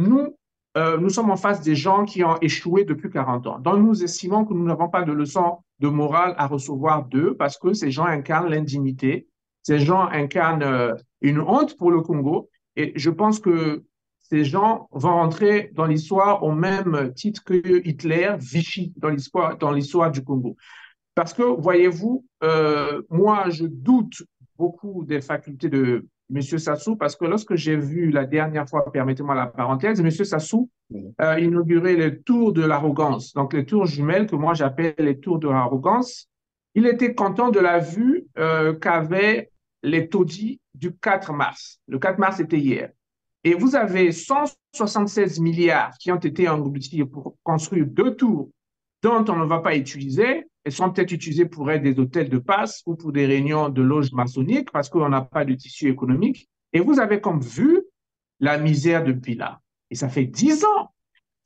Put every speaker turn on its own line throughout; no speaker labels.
nous sommes en face des gens qui ont échoué depuis 40 ans. Donc, nous estimons que nous n'avons pas de leçon de morale à recevoir d'eux parce que ces gens incarnent l'indignité, ces gens incarnent une honte pour le Congo. Et je pense que ces gens vont rentrer dans l'histoire au même titre que Hitler, Vichy dans l'histoire du Congo. Parce que, voyez-vous, moi, je doute beaucoup des facultés de M. Sassou, parce que lorsque j'ai vu la dernière fois, permettez-moi la parenthèse, M. Sassou inauguré les tours de l'arrogance, donc les tours jumelles que moi j'appelle les tours de l'arrogance. Il était content de la vue qu'avaient les taudis du 4 mars. Le 4 mars était hier. Et vous avez 176 milliards qui ont été engloutis pour construire deux tours dont on ne va pas utiliser. Elles sont peut-être utilisées pour être des hôtels de passe ou pour des réunions de loges maçonniques parce qu'on n'a pas de tissu économique. Et vous avez comme vue la misère depuis là. Et ça fait 10 ans.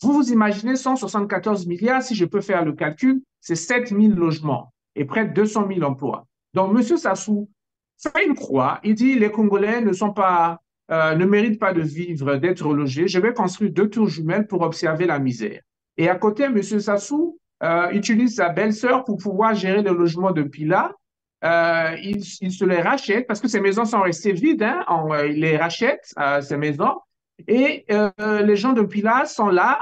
Vous vous imaginez 174 milliards, si je peux faire le calcul, c'est 7 000 logements et près de 200 000 emplois. Donc, M. Sassou fait une croix. Il dit les Congolais ne méritent pas de vivre, d'être logés. Je vais construire deux tours jumelles pour observer la misère. Et à côté, M. Sassou utilise sa belle-sœur pour pouvoir gérer le logement de Pila. Il se les rachète parce que ces maisons sont restées vides. Hein, il les rachète, ces maisons. Et les gens de Pila sont là,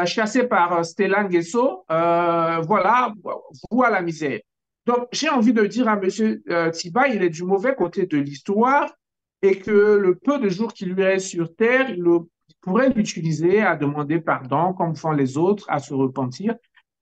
chassés par Stellan Guesso. Voilà, voient la misère. Donc, j'ai envie de dire à M. Tiba, il est du mauvais côté de l'histoire et que le peu de jours qu'il lui reste sur Terre, il pourrait l'utiliser à demander pardon, comme font les autres, à se repentir,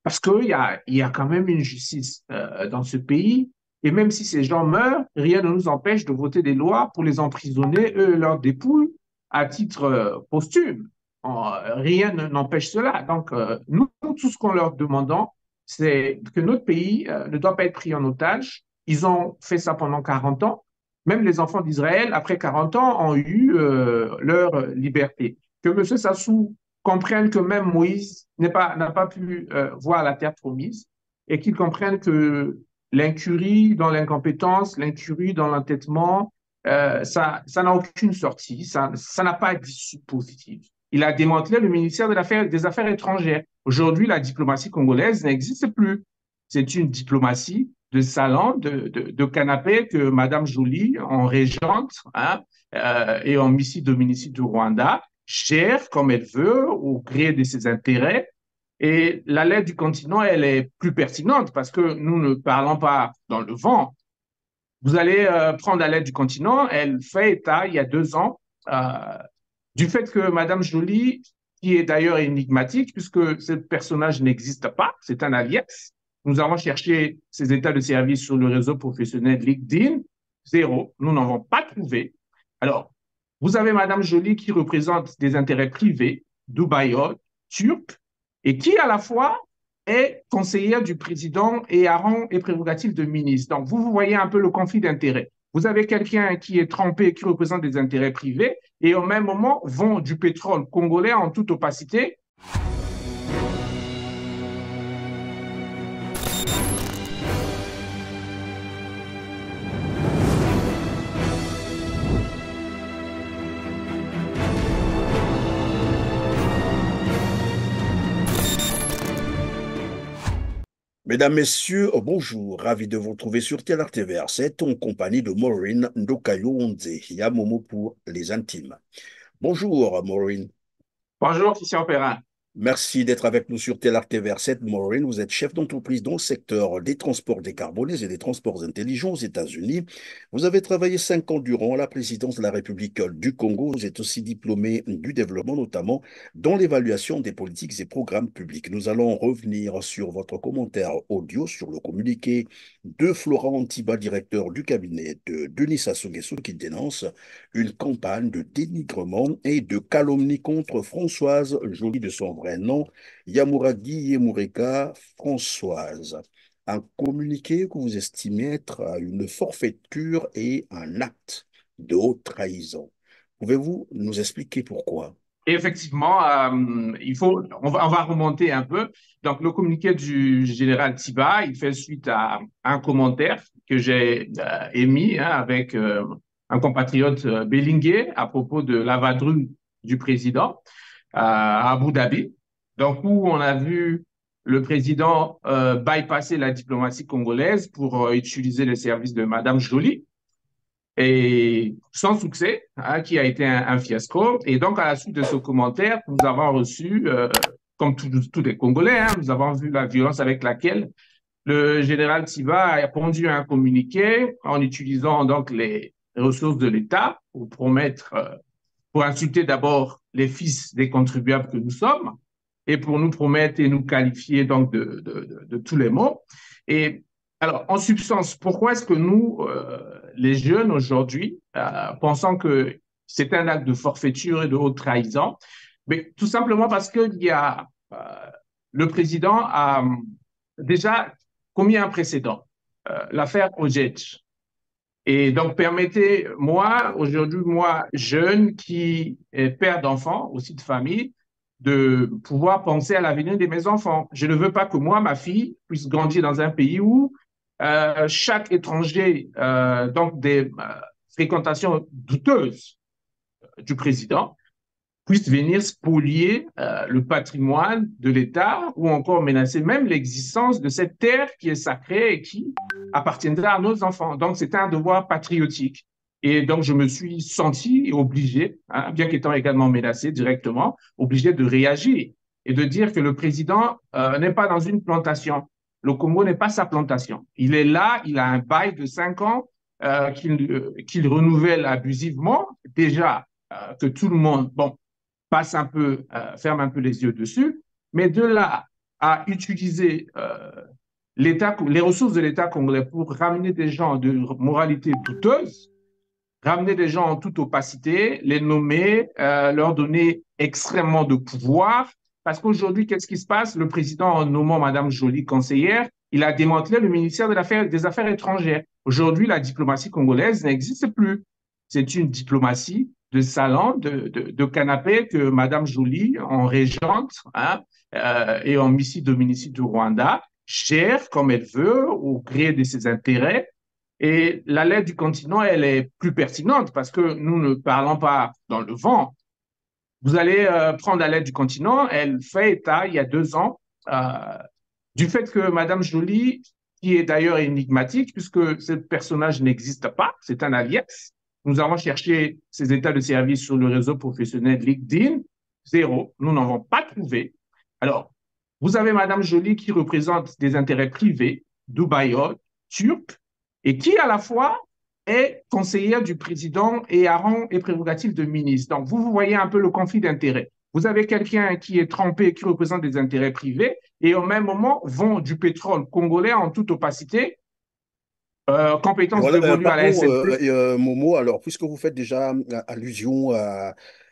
parce qu'il y a quand même une justice dans ce pays. Et même si ces gens meurent, rien ne nous empêche de voter des lois pour les emprisonner, eux et leurs dépouilles, à titre posthume. Rien n'empêche cela. Donc, nous, tout ce qu'on leur demandons, c'est que notre pays ne doit pas être pris en otage. Ils ont fait ça pendant 40 ans. Même les enfants d'Israël, après 40 ans, ont eu leur liberté. Que M. Sassou comprenne que même Moïse n'a pas pu voir la terre promise et qu'il comprenne que l'incurie dans l'incompétence, l'incurie dans l'entêtement, ça n'a aucune sortie, ça n'a pas d'issue positive. Il a démantelé le ministère des Affaires étrangères. Aujourd'hui, la diplomatie congolaise n'existe plus. C'est une diplomatie de salon, de canapé que Mme Joly, en régente hein, et en Missie Dominici du Rwanda, gère comme elle veut, au gré de ses intérêts. Et la lettre du continent, elle est plus pertinente parce que nous ne parlons pas dans le vent. Vous allez prendre la lettre du continent, elle fait état, il y a 2 ans, euh, du fait que Mme Joly, qui est d'ailleurs énigmatique, puisque ce personnage n'existe pas, c'est un alias. Nous avons cherché ses états de service sur le réseau professionnel LinkedIn, zéro, nous n'avons pas trouvé. Alors, vous avez Mme Joly qui représente des intérêts privés, dubaïotes, turcs, et qui à la fois est conseillère du président et a rang et prérogative de ministre. Donc, vous voyez un peu le conflit d'intérêts. Vous avez quelqu'un qui est trempé, qui représente des intérêts privés, et au même moment vend du pétrole congolais en toute opacité.
Mesdames, Messieurs, bonjour. Ravi de vous retrouver sur TLR TV7 en compagnie de Maureen Ndokayo Ondze, Yamomo pour les intimes. Bonjour, Maureen.
Bonjour, Christian Perrin.
Merci d'être avec nous sur TLR TV7. Maureen, vous êtes chef d'entreprise dans le secteur des transports décarbonés et des transports intelligents aux États-Unis. Vous avez travaillé 5 ans durant la présidence de la République du Congo. Vous êtes aussi diplômé du développement, notamment dans l'évaluation des politiques et programmes publics. Nous allons revenir sur votre commentaire audio sur le communiqué de Florent Antiba, directeur du cabinet de Denis Sassou Nguesso, qui dénonce une campagne de dénigrement et de calomnie contre Françoise Joly de son vrai nom, Yamouragui Yemoureka Françoise. Un communiqué que vous estimez être une forfaiture et un acte de haute trahison. Pouvez-vous nous expliquer pourquoi?
Et effectivement, on va remonter un peu. Donc, le communiqué du général Tiba, il fait suite à un commentaire que j'ai émis hein, avec un compatriote Bellinguer à propos de la vadrouille du président. à Abu Dhabi, donc où on a vu le président bypasser la diplomatie congolaise pour utiliser les services de Madame Joly, et sans succès, hein, qui a été un fiasco. Et donc, à la suite de ce commentaire, nous avons reçu, comme tous les Congolais, hein, nous avons vu la violence avec laquelle le général Tsiba a pondu un communiqué en utilisant donc les ressources de l'État pour promettre, pour insulter d'abord les fils des contribuables que nous sommes et pour nous promettre et nous qualifier donc de tous les mots. Et alors, en substance, pourquoi est-ce que nous, les jeunes aujourd'hui, pensons que c'est un acte de forfaiture et de haute trahison? Mais tout simplement parce que le président a déjà commis un précédent, l'affaire Odjedj. Et donc, permettez-moi, aujourd'hui, moi, jeune, qui est père d'enfants, aussi de famille, de pouvoir penser à l'avenir de mes enfants. Je ne veux pas que moi, ma fille, puisse grandir dans un pays où chaque étranger, donc des fréquentations douteuses du président, puisse venir spolier le patrimoine de l'État ou encore menacer même l'existence de cette terre qui est sacrée et qui appartiendra à nos enfants. Donc, c'est un devoir patriotique. Et donc, je me suis senti obligé, hein, bien qu'étant également menacé directement, obligé de réagir et de dire que le président n'est pas dans une plantation. Le Congo n'est pas sa plantation. Il est là, il a un bail de 5 ans qu'il renouvelle abusivement. Déjà, que tout le monde, bon, passe un peu, ferme un peu les yeux dessus, mais de là à utiliser les ressources de l'État congolais pour ramener des gens de moralité douteuse, ramener des gens en toute opacité, les nommer, leur donner extrêmement de pouvoir. Parce qu'aujourd'hui, qu'est-ce qui se passe? Le président, en nommant Madame Joly conseillère, il a démantelé le ministère des Affaires étrangères. Aujourd'hui, la diplomatie congolaise n'existe plus. C'est une diplomatie de salon, de canapé que Madame Joly, en régente, hein, et en Missie Dominici du Rwanda, gère comme elle veut, au gré de ses intérêts. Et la lettre du continent, elle est plus pertinente parce que nous ne parlons pas dans le vent. Vous allez prendre la lettre du continent, elle fait état, il y a 2 ans, du fait que Madame Joly, qui est d'ailleurs énigmatique, puisque ce personnage n'existe pas, c'est un alias. Nous avons cherché ses états de service sur le réseau professionnel LinkedIn, zéro, nous n'avons pas trouvé. Alors, vous avez Madame Joly qui représente des intérêts privés, dubaïotes, turcs, et qui à la fois est conseillère du président et a rang et prérogative de ministre. Donc, vous voyez un peu le conflit d'intérêts. Vous avez quelqu'un qui est trempé, qui représente des intérêts privés, et au même moment vend du pétrole congolais en toute opacité, compétences
Voilà,
dévolues à la
pardon,
SNC.
Momo, alors, puisque vous faites déjà allusion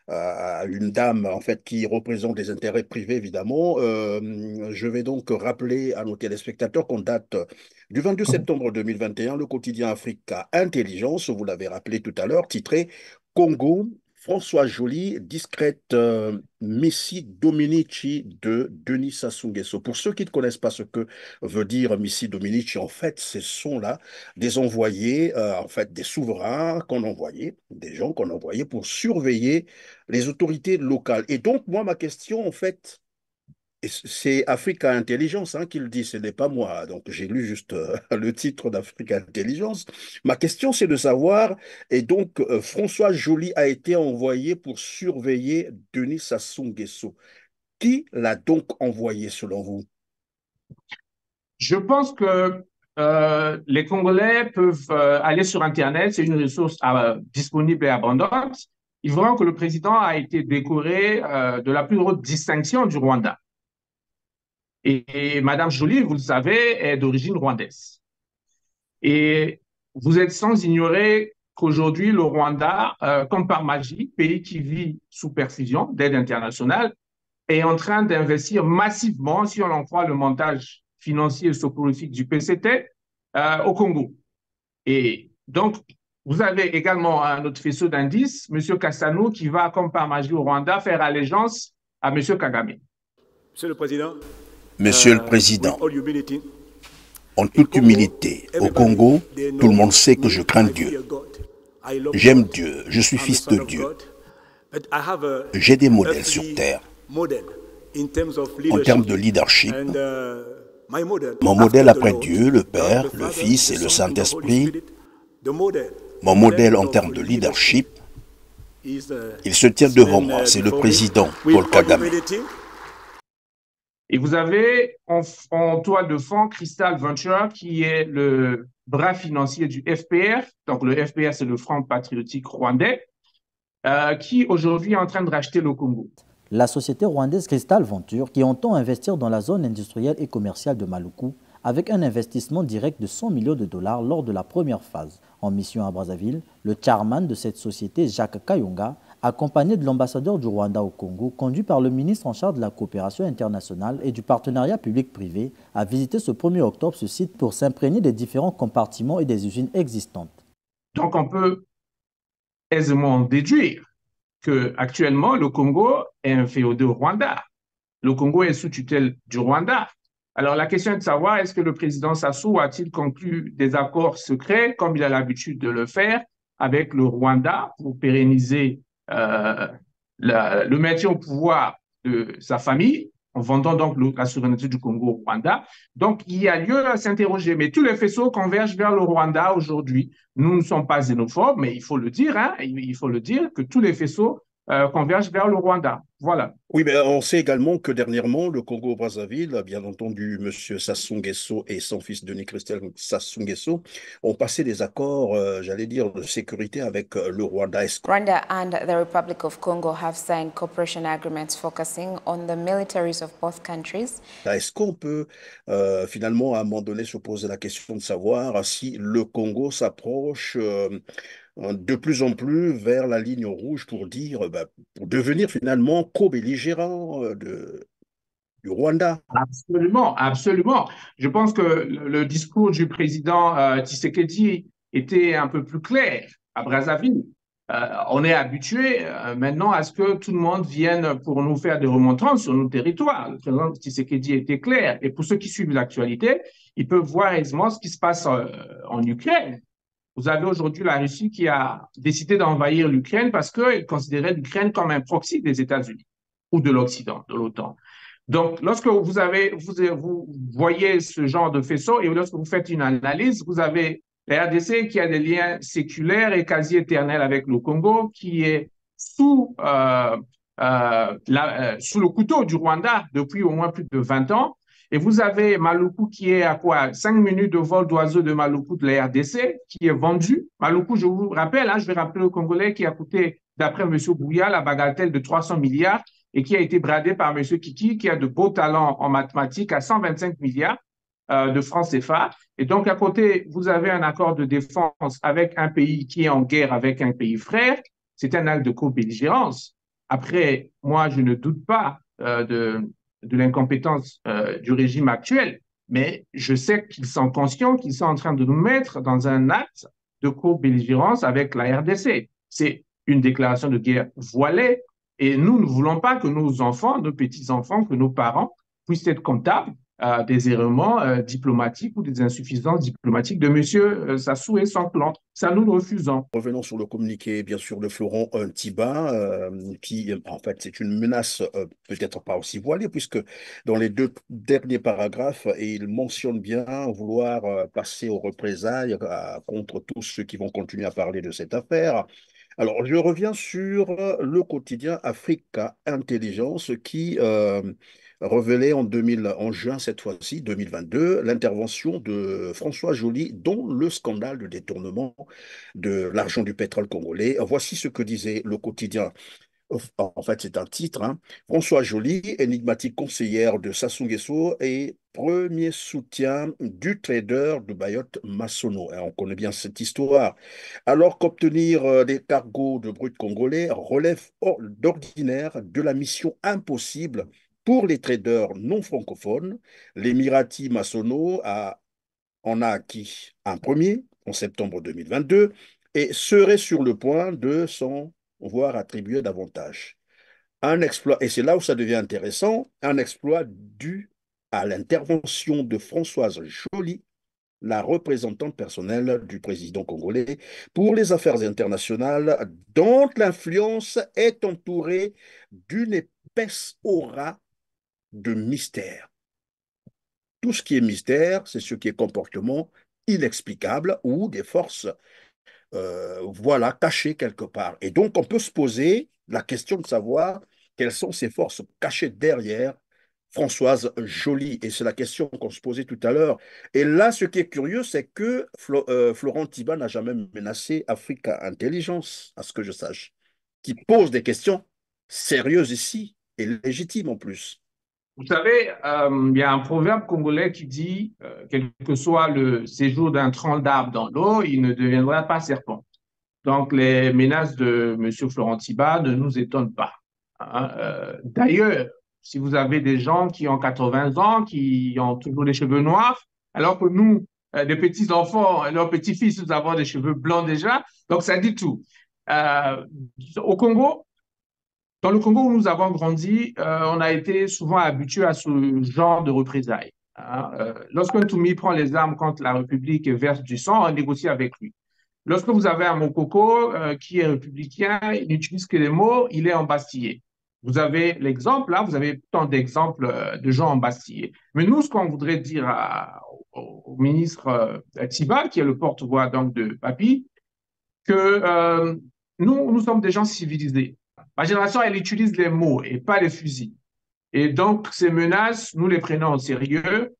à une dame, en fait, qui représente des intérêts privés, évidemment, je vais donc rappeler à nos téléspectateurs qu'on date du 22 septembre 2021, le quotidien Africa Intelligence, vous l'avez rappelé tout à l'heure, titré Congo, François Joly, discrète Missi Dominici de Denis Sassou Nguesso. Pour ceux qui ne connaissent pas ce que veut dire Missi Dominici, en fait, ce sont là des envoyés, en fait, des souverains qu'on envoyait, des gens qu'on envoyait pour surveiller les autorités locales. Et donc, moi, ma question, en fait, c'est Africa Intelligence hein, qui le dit, ce n'est pas moi. Donc, j'ai lu juste le titre d'Africa Intelligence. Ma question, c'est de savoir, et donc, François Joly a été envoyé pour surveiller Denis Sassou Nguesso. Qui l'a donc envoyé, selon vous?
Je pense que les Congolais peuvent aller sur Internet, c'est une ressource disponible et abondante. Ils verront que le président a été décoré de la plus haute distinction du Rwanda. Et Madame Joly, vous le savez, est d'origine rwandaise. Et vous êtes sans ignorer qu'aujourd'hui, le Rwanda, comme par magie, pays qui vit sous perfusion d'aide internationale, est en train d'investir massivement, si on en croit le montage financier et soporifique du PCT, au Congo. Et donc, vous avez également un autre faisceau d'indices, M. Kassano, qui va, comme par magie au Rwanda, faire allégeance à M. Kagame.
Monsieur le Président,
Monsieur le Président,
with all humility,
en toute humilité, au Congo, tout le monde sait que je crains Dieu. J'aime Dieu, je suis fils de Dieu. J'ai des modèles sur Terre. En termes de leadership, mon modèle après Dieu, le Père, le Fils et le Saint-Esprit, mon modèle en termes de leadership, il se tient devant moi, c'est le président Paul Kagame.
Et vous avez en toile de fond Crystal Venture, qui est le bras financier du FPR. Donc, le FPR, c'est le Front patriotique rwandais, qui aujourd'hui est en train de racheter le Congo.
La société rwandaise Crystal Venture, qui entend investir dans la zone industrielle et commerciale de Maluku, avec un investissement direct de 100 millions de dollars lors de la première phase. En mission à Brazzaville, le chairman de cette société, Jacques Kayonga, accompagné de l'ambassadeur du Rwanda au Congo, conduit par le ministre en charge de la coopération internationale et du partenariat public-privé, a visité ce 1er octobre ce site pour s'imprégner des différents compartiments et des usines existantes.
Donc, on peut aisément déduire qu'actuellement, le Congo est inféodé au Rwanda. Le Congo est sous tutelle du Rwanda. Alors, la question est de savoir, est-ce que le président Sassou a-t-il conclu des accords secrets, comme il a l'habitude de le faire, avec le Rwanda pour pérenniser le maintien au pouvoir de sa famille, en vendant donc la souveraineté du Congo au Rwanda. Donc, il y a lieu à s'interroger. Mais tous les faisceaux convergent vers le Rwanda aujourd'hui. Nous ne sommes pas xénophobes, mais il faut le dire, hein, il faut le dire que tous les faisceaux convergent vers le Rwanda. Voilà.
Oui, mais on sait également que dernièrement, le Congo-Brazzaville, bien entendu, M. Sassou Nguesso et son fils Denis Christian Sassou Nguesso ont passé des accords, j'allais dire, de sécurité avec le Rwanda.
Rwanda and the Republic of Congo have signed cooperation agreements focusing on the militaries of both countries.
Est-ce qu'on peut finalement, à un moment donné, se poser la question de savoir si le Congo s'approche de plus en plus vers la ligne rouge pour dire, pour devenir finalement co-belligérant du Rwanda?
Absolument, absolument. Je pense que le discours du président Tshisekedi était un peu plus clair à Brazzaville. On est habitué maintenant à ce que tout le monde vienne pour nous faire des remontrances sur nos territoires. Le président Tshisekedi était clair. Et pour ceux qui suivent l'actualité, ils peuvent voir aisément ce qui se passe en Ukraine. Vous avez aujourd'hui la Russie qui a décidé d'envahir l'Ukraine parce qu'elle considérait l'Ukraine comme un proxy des États-Unis ou de l'Occident, de l'OTAN. Donc, lorsque vous voyez ce genre de faisceau et lorsque vous faites une analyse, vous avez la RDC qui a des liens séculaires et quasi éternels avec le Congo, qui est sous le couteau du Rwanda depuis au moins plus de 20 ans. Et vous avez Maluku qui est à quoi 5 minutes de vol d'oiseau de Maluku de la RDC, qui est vendu. Maluku, je vous rappelle, hein, je vais rappeler aux Congolais, qui a coûté, d'après M. Bouya, la bagatelle de 300 milliards et qui a été bradé par M. Kiki, qui a de beaux talents en mathématiques, à 125 milliards de francs CFA. Et donc, à côté, vous avez un accord de défense avec un pays qui est en guerre avec un pays frère. C'est un acte de co-belligérance. Après, moi, je ne doute pas de l'incompétence du régime actuel, mais je sais qu'ils sont conscients qu'ils sont en train de nous mettre dans un acte de co-belligérance avec la RDC. C'est une déclaration de guerre voilée et nous ne voulons pas que nos enfants, nos petits-enfants, que nos parents puissent être comptables des errements diplomatiques ou des insuffisances diplomatiques de M. Sassou et son clan. Ça, nous le refusons.
Revenons sur le communiqué, bien sûr, de Florent Tiba, qui, en fait, c'est une menace peut-être pas aussi voilée, puisque dans les 2 derniers paragraphes, il mentionne bien vouloir passer aux représailles contre tous ceux qui vont continuer à parler de cette affaire. Alors, je reviens sur le quotidien Africa Intelligence qui révélait en juin, cette fois-ci, 2022, l'intervention de François Joly dans le scandale de détournement de l'argent du pétrole congolais. Voici ce que disait le quotidien. En fait, c'est un titre, hein. François Joly, énigmatique conseillère de Sassou Nguesso et premier soutien du trader de Mayotte Massono. On connaît bien cette histoire. Alors qu'obtenir des cargos de brut congolais relève d'ordinaire de la mission impossible pour les traders non francophones, l'Émirati Massono en a acquis un premier en septembre 2022 et serait sur le point de s'en voir attribuer davantage. Un exploit, et c'est là où ça devient intéressant, un exploit dû à l'intervention de Françoise Joly, la représentante personnelle du président congolais pour les affaires internationales, dont l'influence est entourée d'une épaisse aura de mystère. Tout ce qui est mystère, c'est ce qui est comportement inexplicable ou des forces voilà, cachées quelque part. Et donc, on peut se poser la question de savoir quelles sont ces forces cachées derrière Françoise Joly. Et c'est la question qu'on se posait tout à l'heure. Et là, ce qui est curieux, c'est que Florent Tiba n'a jamais menacé Africa Intelligence, à ce que je sache, qui pose des questions sérieuses ici et légitimes en plus.
Vous savez, il y a un proverbe congolais qui dit, quel que soit le séjour d'un tronc d'arbre dans l'eau, il ne deviendra pas serpent. Donc, les menaces de M. Florent Tiba ne nous étonnent pas. Hein. D'ailleurs, si vous avez des gens qui ont 80 ans, qui ont toujours les cheveux noirs, alors que nous, les petits-enfants, leurs petits-fils, nous avons des cheveux blancs déjà, donc ça dit tout. Euh, Au Congo, dans le Congo où nous avons grandi, on a été souvent habitué à ce genre de représailles. Hein. Lorsqu'un Toumi prend les armes contre la République et verse du sang, on négocie avec lui. Lorsque vous avez un Mokoko qui est républicain, il n'utilise que les mots, il est embastillé. Vous avez l'exemple, là, vous avez tant d'exemples de gens embastillés. Mais nous, ce qu'on voudrait dire au ministre Tiba, qui est le porte-voix donc de Papi, que nous sommes des gens civilisés. Ma génération, elle utilise les mots et pas les fusils. Et donc, ces menaces, nous les prenons au sérieux.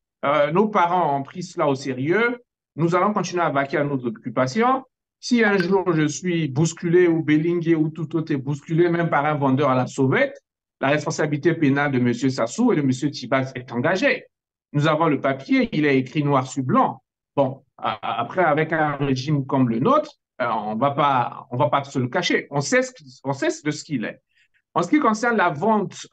Nos parents ont pris cela au sérieux. Nous allons continuer à vaquer à nos occupations. Si un jour je suis bousculé ou bélingué ou tout autre est bousculé, même par un vendeur à la sauvette, la responsabilité pénale de M. Sassou et de M. Tibas est engagée. Nous avons le papier, il est écrit noir sur blanc. Bon, après, avec un régime comme le nôtre, on va pas se le cacher. On sait de ce qu'il est. En ce qui concerne la vente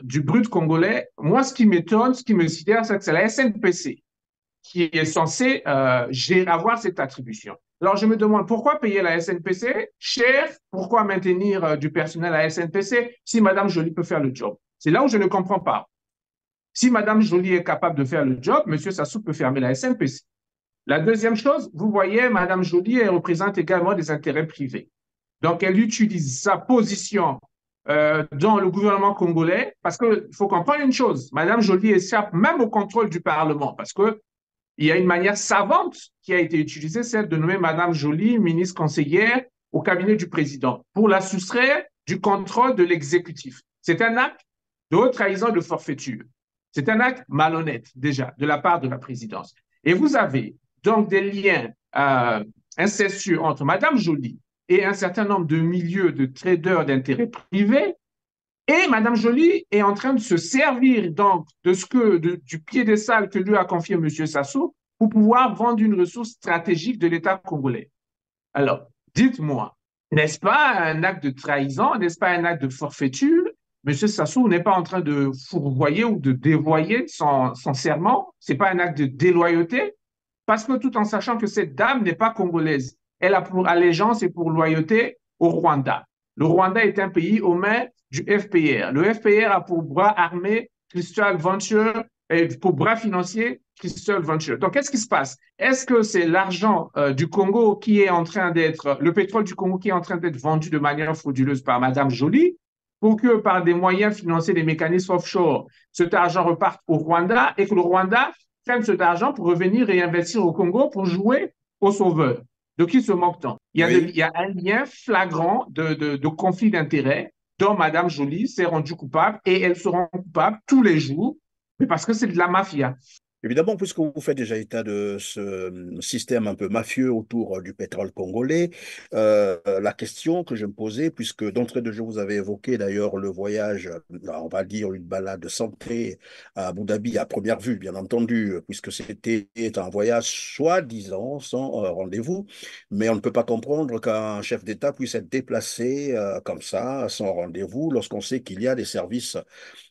du brut congolais, moi, ce qui m'étonne, ce qui me sidère, c'est que c'est la SNPC qui est censée avoir cette attribution. Alors, je me demande pourquoi payer la SNPC cher, pourquoi maintenir du personnel à la SNPC si Mme Joly peut faire le job. C'est là où je ne comprends pas. Si Mme Joly est capable de faire le job, M. Sassou peut fermer la SNPC. La deuxième chose, vous voyez, Mme Joly, elle représente également des intérêts privés. Donc, elle utilise sa position dans le gouvernement congolais parce qu'il faut comprendre une chose, Mme Joly échappe même au contrôle du Parlement parce qu'il y a une manière savante qui a été utilisée, celle de nommer Mme Joly ministre conseillère au cabinet du président pour la soustraire du contrôle de l'exécutif. C'est un acte de haute trahison de forfaiture. C'est un acte malhonnête déjà de la part de la présidence. Et vous avez donc des liens incestueux entre Mme Joly et un certain nombre de milieux de traders d'intérêts privés. Et Mme Joly est en train de se servir donc du piédestal que lui a confié M. Sassou pour pouvoir vendre une ressource stratégique de l'État congolais. Alors, dites-moi, n'est-ce pas un acte de trahison, n'est-ce pas un acte de forfaiture? M. Sassou n'est pas en train de fourvoyer ou de dévoyer son serment, ce n'est pas un acte de déloyauté, parce que tout en sachant que cette dame n'est pas congolaise, elle a pour allégeance et pour loyauté au Rwanda. Le Rwanda est un pays aux mains du FPR. Le FPR a pour bras armé Crystal Venture et pour bras financier Crystal Venture. Donc, qu'est-ce qui se passe? Est-ce que c'est l'argent du Congo qui est en train d'être, le pétrole du Congo qui est en train d'être vendu de manière frauduleuse par Mme Joly pour que par des moyens financiers, des mécanismes offshore, cet argent reparte au Rwanda et que le Rwanda prenne cet argent pour revenir réinvestir au Congo pour jouer aux sauveurs? De qui se moque-t-on? Il y a un lien flagrant de conflit d'intérêts dont Mme Joly s'est rendue coupable et elle se rend coupable tous les jours, mais parce que c'est de la mafia.
Évidemment, puisque vous faites déjà état de ce système un peu mafieux autour du pétrole congolais, la question que je me posais, puisque d'entrée de jeu, vous avez évoqué d'ailleurs le voyage, on va dire une balade de santé à Abu Dhabi à première vue, bien entendu, puisque c'était un voyage soi-disant sans rendez-vous, mais on ne peut pas comprendre qu'un chef d'État puisse être déplacé comme ça, sans rendez-vous, lorsqu'on sait qu'il y a des services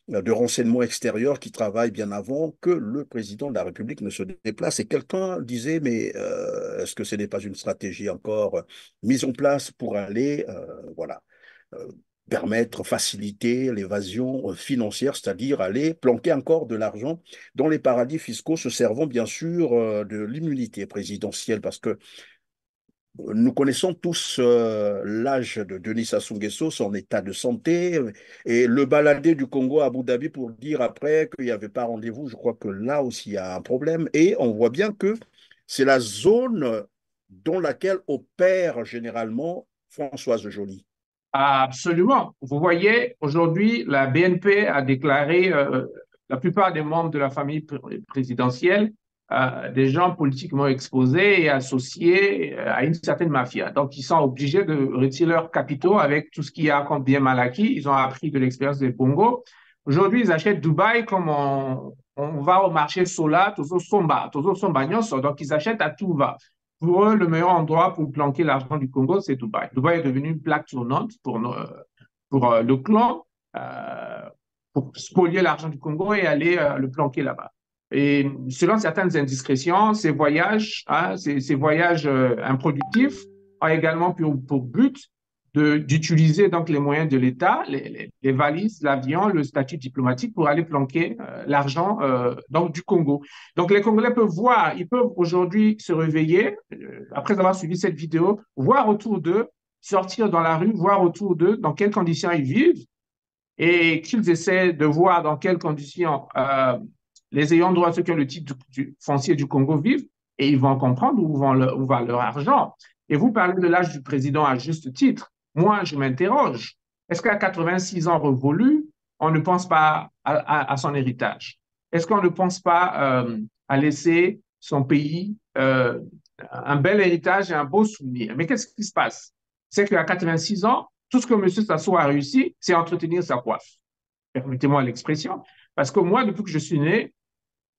de renseignement extérieur qui travaille bien avant que le président de la République ne se déplace. Et quelqu'un disait, mais est-ce que ce n'est pas une stratégie encore mise en place pour aller, voilà, permettre, faciliter l'évasion financière, c'est-à-dire aller planquer encore de l'argent dans les paradis fiscaux, se servant bien sûr de l'immunité présidentielle, parce que nous connaissons tous l'âge de Denis Sassou Nguesso, son état de santé, et le balader du Congo à Abu Dhabi pour dire après qu'il n'y avait pas rendez-vous. Je crois que là aussi, il y a un problème. Et on voit bien que c'est la zone dans laquelle opère généralement Françoise Joly.
Absolument. Vous voyez, aujourd'hui, la BNP a déclaré la plupart des membres de la famille présidentielle des gens politiquement exposés et associés à une certaine mafia. Donc, ils sont obligés de retirer leurs capitaux avec tout ce qu'il y a comme bien mal acquis. Ils ont appris de l'expérience des Congo. Aujourd'hui, ils achètent Dubaï comme on va au marché Sola, toujours Somba, donc ils achètent à tout va. Pour eux, le meilleur endroit pour planquer l'argent du Congo, c'est Dubaï. Dubaï est devenu une plaque tournante pour le clan, euh, pour spolier l'argent du Congo et aller le planquer là-bas. Et selon certaines indiscrétions, ces voyages improductifs ont également pour but d'utiliser donc les moyens de l'État, les valises, l'avion, le statut diplomatique pour aller planquer l'argent donc du Congo. Donc les Congolais peuvent voir, ils peuvent aujourd'hui se réveiller après avoir suivi cette vidéo, voir autour d'eux, sortir dans la rue, voir autour d'eux dans quelles conditions ils vivent et qu'ils essaient de voir dans quelles conditions les ayants droit, ceux qui ont le titre du foncier du Congo vivent, et ils vont comprendre où va leur argent. Et vous parlez de l'âge du président à juste titre. Moi, je m'interroge. Est-ce qu'à 86 ans révolus, on ne pense pas à son héritage? Est-ce qu'on ne pense pas à laisser son pays un bel héritage et un beau souvenir? Mais qu'est-ce qui se passe? C'est qu'à 86 ans, tout ce que M. Sassou a réussi, c'est entretenir sa coiffe. Permettez-moi l'expression. Parce que moi, depuis que je suis né,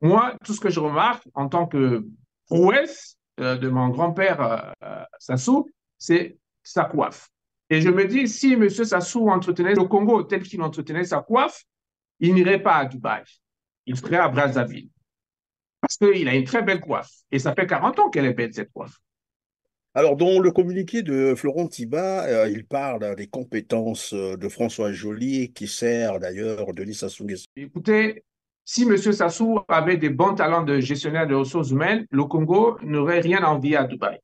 moi, tout ce que je remarque en tant que prouesse de mon grand-père Sassou, c'est sa coiffe. Et je me dis, si M. Sassou entretenait le Congo tel qu'il entretenait sa coiffe, il n'irait pas à Dubaï. Il serait à Brazzaville. Parce qu'il a une très belle coiffe. Et ça fait 40 ans qu'elle est belle, cette coiffe.
Alors, dans le communiqué de Florent Tiba, il parle des compétences de François Joly, qui sert d'ailleurs Denis Sassou Nguesso.
Écoutez, si M. Sassou avait des bons talents de gestionnaire de ressources humaines, le Congo n'aurait rien à envier à Dubaï.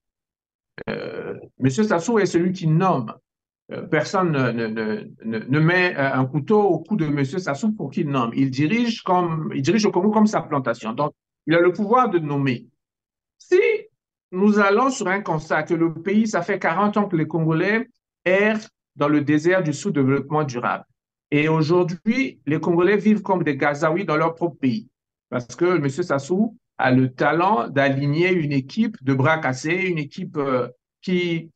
M. Sassou est celui qui nomme. Personne ne met un couteau au cou de M. Sassou pour qu'il nomme. Il dirige le Congo comme sa plantation. Donc, il a le pouvoir de nommer. Si nous allons sur un constat que le pays, ça fait 40 ans que les Congolais errent dans le désert du sous-développement durable. Et aujourd'hui, les Congolais vivent comme des Gazaouis dans leur propre pays. Parce que M. Sassou a le talent d'aligner une équipe de bras cassés, une équipe qui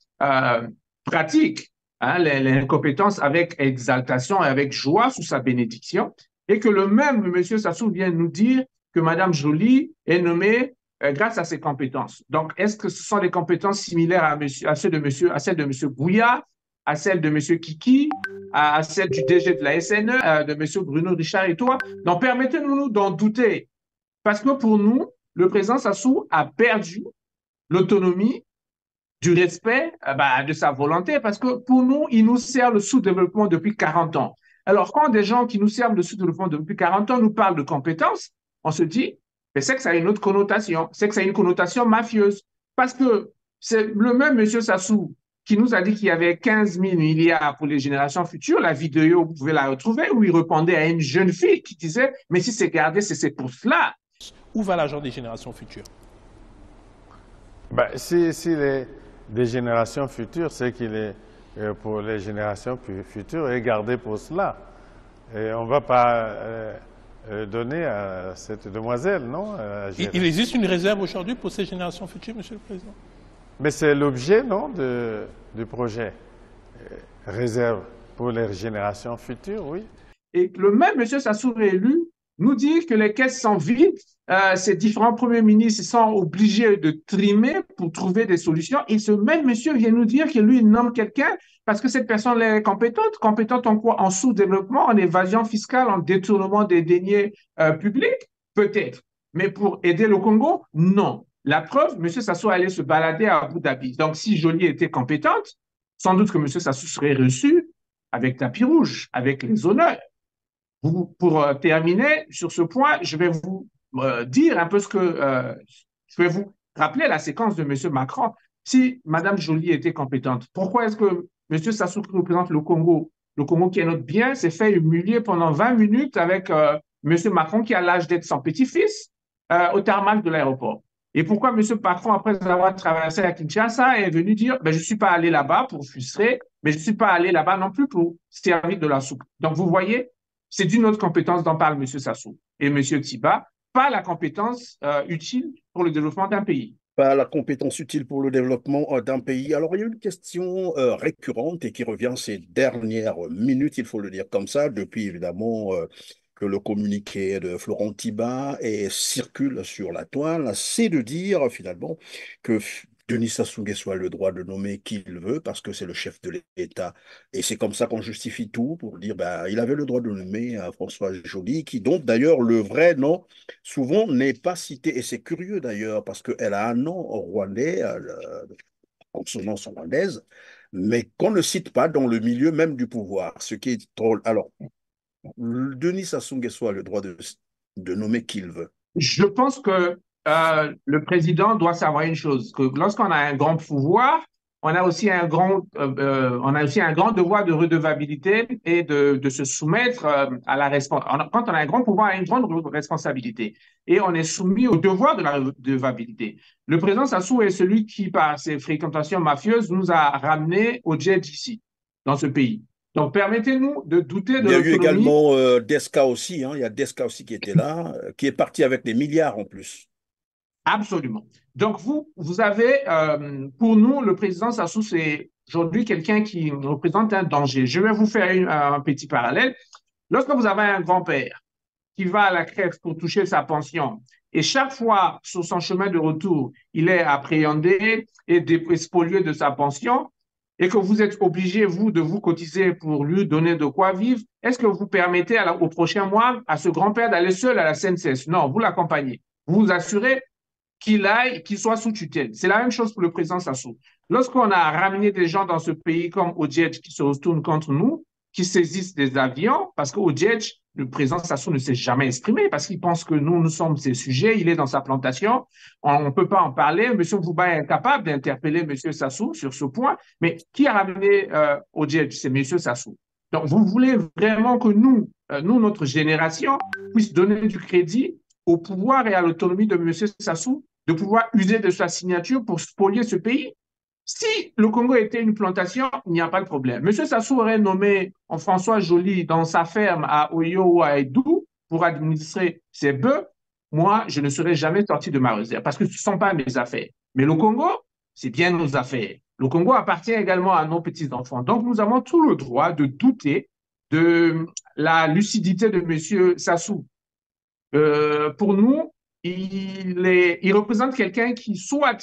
pratique les compétences avec exaltation et avec joie sous sa bénédiction. Et que le même M. Sassou vient nous dire que Mme Joly est nommée grâce à ses compétences. Donc, est-ce que ce sont des compétences similaires à celles de M. Bouya, à celles de M. Kiki, à celles du DG de la SNE, de M. Bruno Richard et toi? Donc, permettez-nous d'en douter. Parce que pour nous, le président Sassou a perdu l'autonomie du respect de sa volonté, parce que pour nous, il nous sert le sous-développement depuis 40 ans. Alors, quand des gens qui nous servent le sous-développement depuis 40 ans nous parlent de compétences, on se dit, mais c'est que ça a une autre connotation, c'est que ça a une connotation mafieuse. Parce que c'est le même M. Sassou qui nous a dit qu'il y avait 15 000 milliards pour les générations futures. La vidéo, vous pouvez la retrouver, où il répondait à une jeune fille qui disait, mais si c'est gardé, c'est pour cela.
Où va l'argent des générations futures?
Si des générations futures, c'est qu'il est pour les générations futures et gardé pour cela. Et on ne va pas donner à cette demoiselle, non?
Il existe une réserve aujourd'hui pour ces générations futures, Monsieur le Président?
Mais c'est l'objet, non, du projet. Réserve pour les générations futures, oui.
Et le même M. Sassou réélu nous dit que les caisses sont vides, ces différents premiers ministres sont obligés de trimer pour trouver des solutions. Et ce même monsieur vient nous dire que lui, il nomme quelqu'un parce que cette personne est compétente. Compétente en quoi? En sous-développement, en évasion fiscale, en détournement des deniers publics? Peut-être. Mais pour aider le Congo? Non. La preuve, M. Sassou allait se balader à Abu Dhabi. Donc, si Joly était compétente, sans doute que M. Sassou serait reçu avec tapis rouge, avec les honneurs. Pour terminer sur ce point, je vais vous dire un peu je vais vous rappeler la séquence de M. Macron. Si Mme Joly était compétente, pourquoi est-ce que M. Sassou, qui représente le Congo qui est notre bien, s'est fait humilier pendant 20 minutes avec M. Macron qui a l'âge d'être son petit-fils au tarmac de l'aéroport? Et pourquoi M. Macron, après avoir traversé à Kinshasa, est venu dire ben, je ne suis pas allé là-bas pour frustrer, mais je ne suis pas allé là-bas non plus pour servir de la soupe. Donc, vous voyez, c'est d'une autre compétence dont parle M. Sassou et M. Tiba, pas la compétence utile pour le développement d'un pays.
Pas la compétence utile pour le développement d'un pays. Alors, il y a une question récurrente et qui revient ces dernières minutes, il faut le dire comme ça, depuis évidemment que le communiqué de Florent Tiba circule sur la toile, c'est de dire finalement que Denis Sassou Nguesso a le droit de nommer qui il veut parce que c'est le chef de l'État. Et c'est comme ça qu'on justifie tout pour dire ben, il avait le droit de nommer François Joly, qui donc d'ailleurs le vrai nom souvent n'est pas cité. Et c'est curieux d'ailleurs parce qu'elle a un nom rwandais, consonance rwandaise, mais qu'on ne cite pas dans le milieu même du pouvoir, ce qui est drôle. Alors, Denis Sassou Nguesso a le droit de nommer qui il veut.
Je pense que le président doit savoir une chose, que lorsqu'on a un grand pouvoir, on a aussi un grand devoir de redevabilité et de se soumettre à la responsabilité. Quand on a un grand pouvoir, on a une grande responsabilité et on est soumis au devoir de la redevabilité. Le président Sassou est celui qui, par ses fréquentations mafieuses, nous a ramenés au jet ici, dans ce pays. Donc, permettez-nous de douter de
Il y a eu
l'autonomie.
également Desca aussi, hein, il y a Desca aussi qui était là, qui est parti avec des milliards en plus.
Absolument. Donc, vous avez, pour nous, le président Sassou, c'est aujourd'hui quelqu'un qui représente un danger. Je vais vous faire un petit parallèle. Lorsque vous avez un grand-père qui va à la crèche pour toucher sa pension, et chaque fois, sur son chemin de retour, il est appréhendé et spolié de sa pension, et que vous êtes obligé, vous, de vous cotiser pour lui donner de quoi vivre, est-ce que vous permettez au prochain mois à ce grand-père d'aller seul à la CNCS? Non, vous l'accompagnez. Vous vous assurez qu'il soit sous tutelle. C'est la même chose pour le président Sassou. Lorsqu'on a ramené des gens dans ce pays comme Odjedj qui se retournent contre nous, qui saisissent des avions, parce qu'Odjedj, le président Sassou ne s'est jamais exprimé parce qu'il pense que nous sommes ses sujets, il est dans sa plantation, on ne peut pas en parler. M. Vouba est incapable d'interpeller M. Sassou sur ce point, mais qui a ramené Odjedj? C'est M. Sassou. Donc, vous voulez vraiment que notre génération, puisse donner du crédit au pouvoir et à l'autonomie de M. Sassou de pouvoir user de sa signature pour spolier ce pays? Si le Congo était une plantation, il n'y a pas de problème. M. Sassou aurait nommé François Joly dans sa ferme à Oyo ou à Edou pour administrer ses bœufs. Moi, je ne serais jamais sorti de ma réserve parce que ce ne sont pas mes affaires. Mais le Congo, c'est bien nos affaires. Le Congo appartient également à nos petits-enfants. Donc, nous avons tout le droit de douter de la lucidité de M. Sassou. Pour nous, il représente quelqu'un qui soit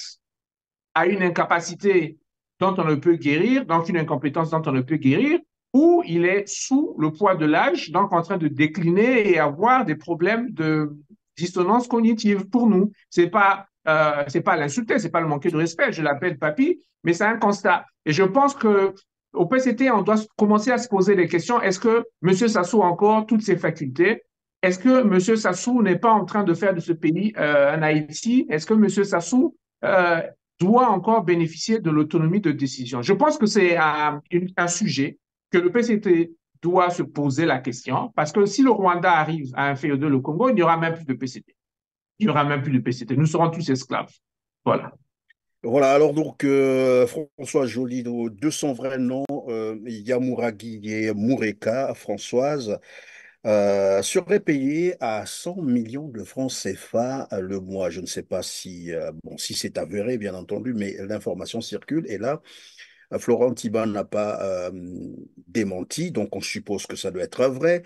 a une incapacité dont on ne peut guérir, donc une incompétence dont on ne peut guérir, ou il est sous le poids de l'âge, donc en train de décliner et avoir des problèmes de dissonance cognitive. Pour nous, c'est pas l'insulter, c'est pas le manquer de respect. Je l'appelle papy, mais c'est un constat. Et je pense que au PCT, on doit commencer à se poser des questions. Est-ce que M. Sassou a encore toutes ses facultés? Est-ce que M. Sassou n'est pas en train de faire de ce pays un Haïti? Est-ce que M. Sassou doit encore bénéficier de l'autonomie de décision? Je pense que c'est un sujet que le PCT doit se poser la question, parce que si le Rwanda arrive à inféoder le Congo, il n'y aura même plus de PCT. Il n'y aura même plus de PCT. Nous serons tous esclaves. Voilà.
Voilà, alors donc François Joly, de son vrai nom, Yamouragui Moureka, Françoise, serait payé à 100 millions de francs CFA le mois. Je ne sais pas si c'est avéré, bien entendu, mais l'information circule. Et là, Florent Tiban n'a pas démenti, donc on suppose que ça doit être vrai.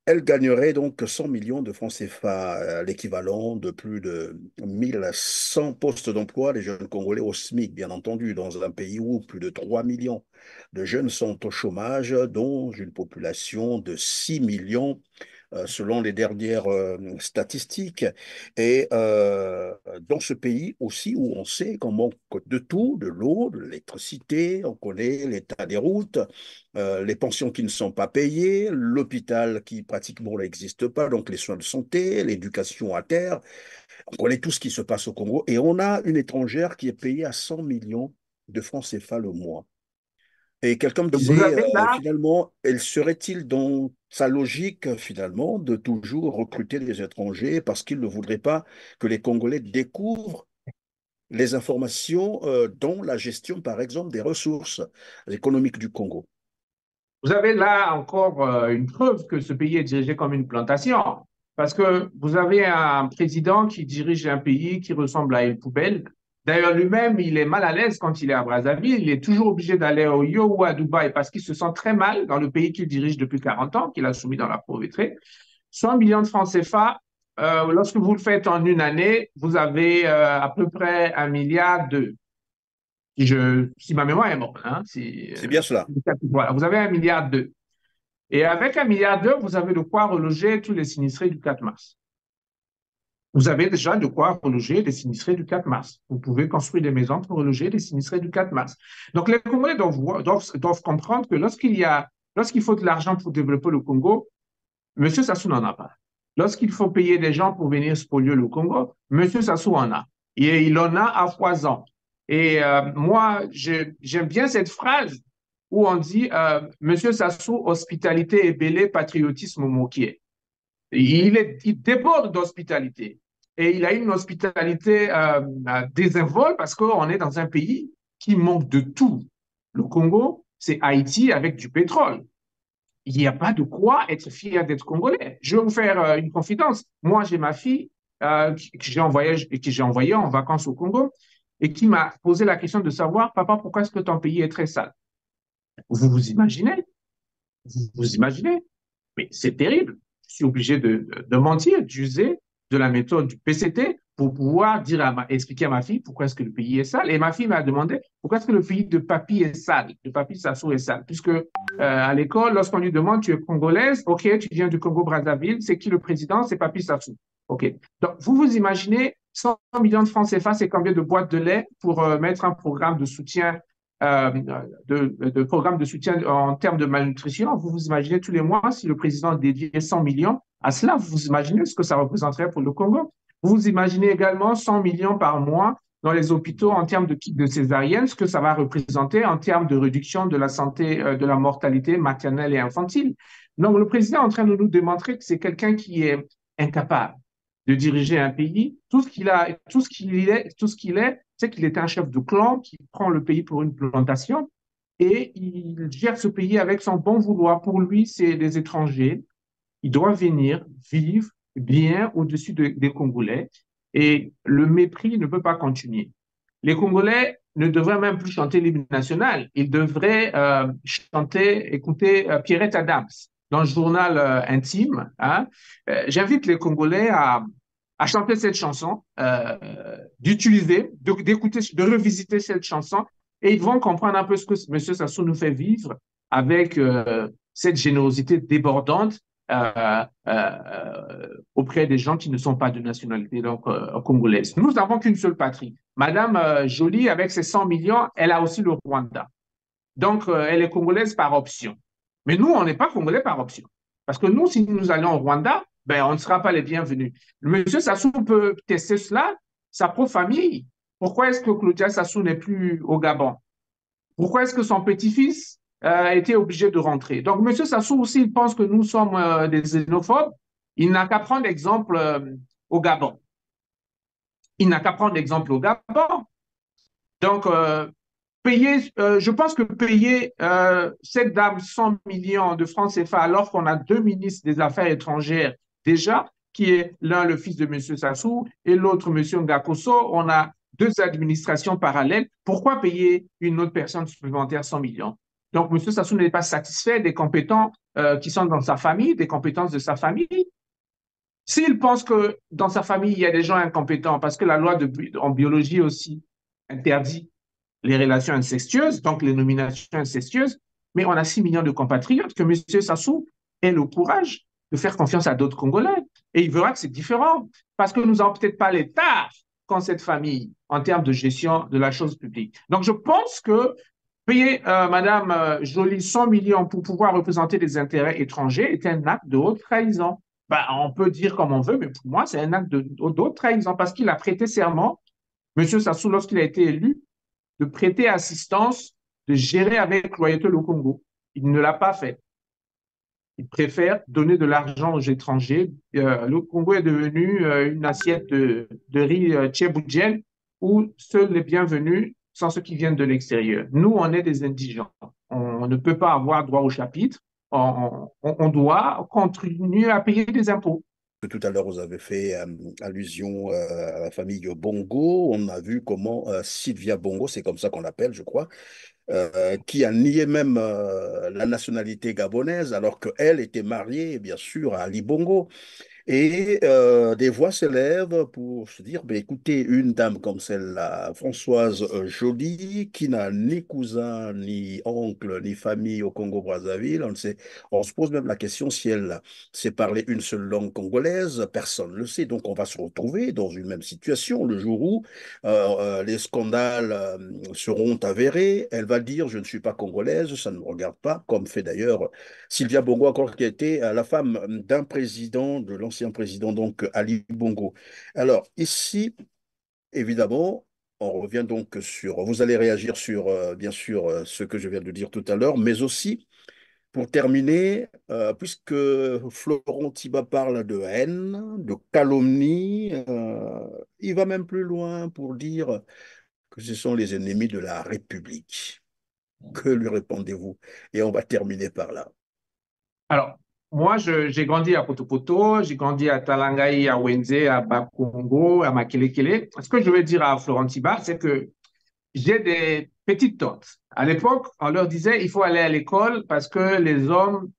Elle gagnerait donc 100 millions de francs CFA, l'équivalent de plus de 1100 postes d'emploi des jeunes Congolais au SMIC, bien entendu, dans un pays où plus de 3 millions de jeunes sont au chômage, dont une population de 6 millions selon les dernières statistiques. Et dans ce pays aussi où on sait qu'on manque de tout, de l'eau, de l'électricité, on connaît l'état des routes, les pensions qui ne sont pas payées, l'hôpital qui pratiquement n'existe pas, donc les soins de santé, l'éducation à terre. On connaît tout ce qui se passe au Congo et on a une étrangère qui est payée à 100 millions de francs CFA le mois. Et quelqu'un me
Vous
disait,
avez là,
finalement, elle serait-il dans sa logique, finalement, de toujours recruter des étrangers parce qu'il ne voudrait pas que les Congolais découvrent les informations dans la gestion, par exemple, des ressources économiques du Congo.
vous avez là encore une preuve que ce pays est dirigé comme une plantation. Parce que vous avez un président qui dirige un pays qui ressemble à une poubelle. D'ailleurs, lui-même, il est mal à l'aise quand il est à Brazzaville. Il est toujours obligé d'aller au Rio ou à Dubaï parce qu'il se sent très mal dans le pays qu'il dirige depuis 40 ans, qu'il a soumis dans la pauvreté. 100 millions de francs CFA, lorsque vous le faites en une année, vous avez à peu près 1,2 milliard. Si ma mémoire est bonne, hein,
C'est bien cela.
voilà, vous avez 1,2 milliard. Et avec 1,2 milliard, vous avez de quoi reloger tous les sinistrés du 4 mars. Vous avez déjà de quoi reloger les sinistrés du 4 mars. Vous pouvez construire des maisons pour reloger les sinistrés du 4 mars. Donc, les Congolais doivent comprendre que lorsqu'il faut de l'argent pour développer le Congo, M. Sassou n'en a pas. Lorsqu'il faut payer des gens pour venir spolier le Congo, M. Sassou en a. Et il en a à foison. Et moi, j'aime bien cette phrase où on dit M. Sassou, hospitalité ébélée, patriotisme moqué. Il déborde d'hospitalité. Et il a une hospitalité désinvolte parce qu'on est dans un pays qui manque de tout. Le Congo, c'est Haïti avec du pétrole. Il n'y a pas de quoi être fier d'être congolais. Je vais vous faire une confidence. Moi, j'ai ma fille que j'ai envoyée en vacances au Congo et qui m'a posé la question de savoir, papa, pourquoi est-ce que ton pays est très sale? Vous vous imaginez? Vous vous imaginez? Mais c'est terrible. Je suis obligé de mentir, d'user de la méthode du PCT pour pouvoir expliquer à ma fille pourquoi est-ce que le pays est sale. Et ma fille m'a demandé pourquoi est-ce que le pays de papy est sale, de papy Sassou est sale. Puisque à l'école, lorsqu'on lui demande, tu es congolaise, ok, tu viens du Congo-Brazzaville, c'est qui le président? C'est papy Sassou. Ok. Donc, vous imaginez 100 millions de francs CFA, c'est combien de boîtes de lait pour mettre un programme de soutien programme de soutien en termes de malnutrition. Vous vous imaginez tous les mois, si le président dédiait 100 millions à cela, vous vous imaginez ce que ça représenterait pour le Congo. Vous vous imaginez également 100 millions par mois dans les hôpitaux en termes de kits de césarienne, ce que ça va représenter en termes de réduction de la santé, de la mortalité maternelle et infantile. Donc, le président est en train de nous démontrer que c'est quelqu'un qui est incapable de diriger un pays. Tout ce qu'il est, c'est qu'il est un chef de clan qui prend le pays pour une plantation et il gère ce pays avec son bon vouloir. Pour lui, c'est des étrangers. Ils doivent venir vivre bien au-dessus des Congolais et le mépris ne peut pas continuer. Les Congolais ne devraient même plus chanter l'hymne national. Ils devraient écouter Pierrette Adams dans le journal intime. Hein. J'invite les Congolais à chanter cette chanson, d'écouter, de revisiter cette chanson, et ils vont comprendre un peu ce que M. Sassou nous fait vivre avec cette générosité débordante auprès des gens qui ne sont pas de nationalité congolaise. Nous n'avons qu'une seule patrie. Madame Joly, avec ses 100 millions, elle a aussi le Rwanda. Donc, elle est congolaise par option. Mais nous, on n'est pas congolais par option. Parce que nous, si nous allons au Rwanda, ben, on ne sera pas les bienvenus. Monsieur Sassou peut tester cela, sa propre famille. Pourquoi est-ce que Claudia Sassou n'est plus au Gabon? Pourquoi est-ce que son petit-fils était obligé de rentrer? Donc, Monsieur Sassou aussi, il pense que nous sommes des xénophobes. Il n'a qu'à prendre exemple au Gabon. Il n'a qu'à prendre exemple au Gabon. Donc, je pense que payer cette dame 100 millions de francs CFA alors qu'on a deux ministres des Affaires étrangères déjà, qui est l'un le fils de M. Sassou et l'autre M. Ngakoso, on a deux administrations parallèles. Pourquoi payer une autre personne supplémentaire 100 millions? Donc, M. Sassou n'est pas satisfait des compétences qui sont dans sa famille, des compétences de sa famille. S'il pense que dans sa famille, il y a des gens incompétents, parce que la loi en biologie aussi interdit les relations incestueuses, donc les nominations incestueuses, mais on a 6 millions de compatriotes, que M. Sassou ait le courage de faire confiance à d'autres Congolais. Et il verra que c'est différent. Parce que nous n'avons peut-être pas l'État qu'ont cette famille en termes de gestion de la chose publique. Donc, je pense que payer Madame Joly 100 millions pour pouvoir représenter des intérêts étrangers est un acte de haute trahison. Ben, on peut dire comme on veut, mais pour moi, c'est un acte de haute trahison parce qu'il a prêté serment, M. Sassou, lorsqu'il a été élu, de prêter assistance, de gérer avec loyauté le Congo. Il ne l'a pas fait. Il préfère donner de l'argent aux étrangers. Le Congo est devenu une assiette de riz tchéboudienne où seuls les bienvenus sont ceux qui viennent de l'extérieur. Nous, on est des indigents. On ne peut pas avoir droit au chapitre. On doit continuer à payer des impôts.
Tout à l'heure, vous avez fait allusion à la famille Bongo. On a vu comment Sylvia Bongo, c'est comme ça qu'on l'appelle, je crois, qui a nié même la nationalité gabonaise, alors qu'elle était mariée, bien sûr, à Ali Bongo. Et des voix s'élèvent pour se dire, ben, écoutez, une dame comme celle-là, Françoise Joly, qui n'a ni cousin, ni oncle, ni famille au Congo-Brazzaville, on se pose même la question si elle sait parler une seule langue congolaise, personne ne le sait. Donc on va se retrouver dans une même situation le jour où les scandales seront avérés. Elle va dire, je ne suis pas congolaise, ça ne me regarde pas, comme fait d'ailleurs Sylvia Bongo, encore qui était la femme d'un président, de l'ancien président, donc Ali Bongo. Alors, ici, évidemment, on revient donc sur, vous allez réagir sur, bien sûr, ce que je viens de dire tout à l'heure, mais aussi, pour terminer, puisque Florent Tiba parle de haine, de calomnie, il va même plus loin pour dire que ce sont les ennemis de la République. Que lui répondez-vous? Et on va terminer par là.
Alors, moi, j'ai grandi à Potopoto, j'ai grandi à Talangaï, à Wenze, à Bakongo, à Makelekele. Ce que je veux dire à Florent Tiba, c'est que j'ai des petites tantes. À l'époque, on leur disait, il faut aller à l'école parce que les hommes,